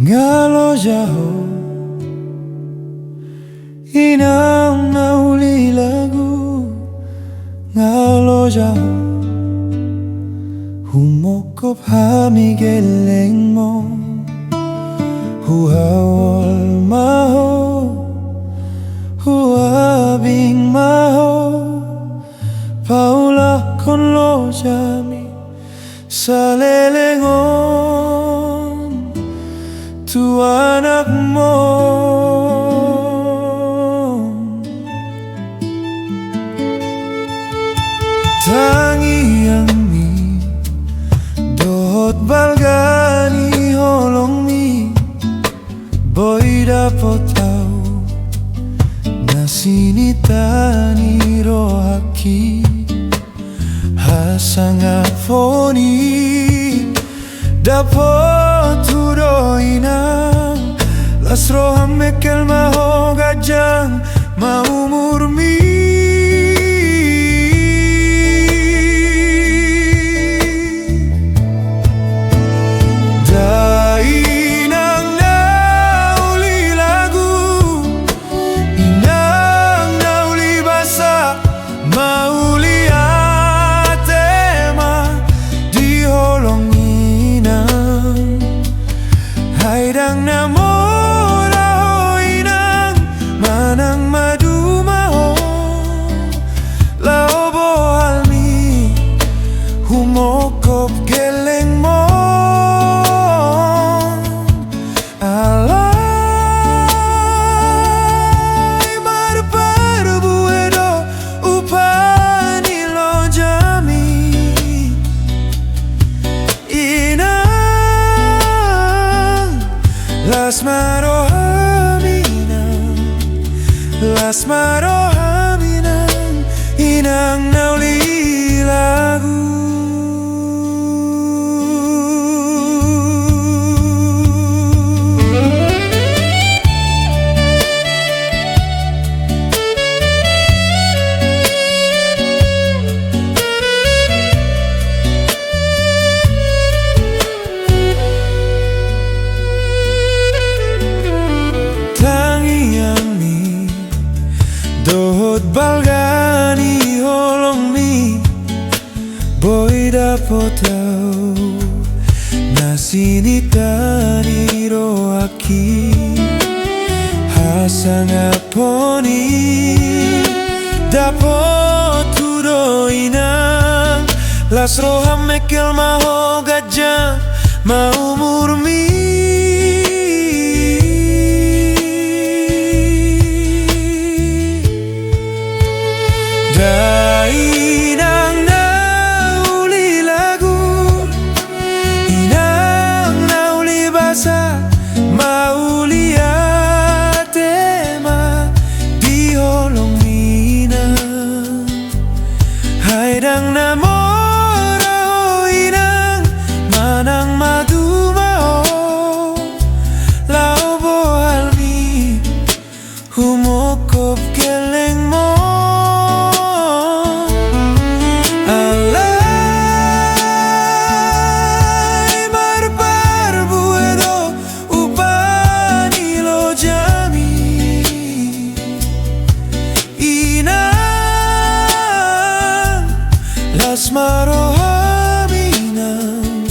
Loja Inang Nauli Lagu Loja Humongkop Hami Gelleng mo Haol maho Abing maho Paulakhon Lojami Saleleng tu anak mo Tangiang mi Dohot Balga ni Holong mi Boy Dapot tau na Sinitta ni Rohaki Hasangap Dapot Inang Roham Mekkel maho Ganjang Umur Inang Nauli Lagu Inang Nauli Basa Mauli Atema di Holong Inang Haidang namora ho Inang manang madu maho laobo halmi humongkop Gelleng mo alai Marparbue do upani Lojami Inang Roham Inang Nauli Lagu Tangiang mi Dohot Balga ni Holong mi Boy Dapot tau na Sinitta ni Rohaki Hasangap Dapot Inang Roham Mekkel maho Ganjang Umur Inang Nauli Lagu Inang Nauli Basa Mauli Atema di Holong Inang Haidang namora ho Inang manang madu maho laobo halmi humongkop Gelleng mo Roham Inang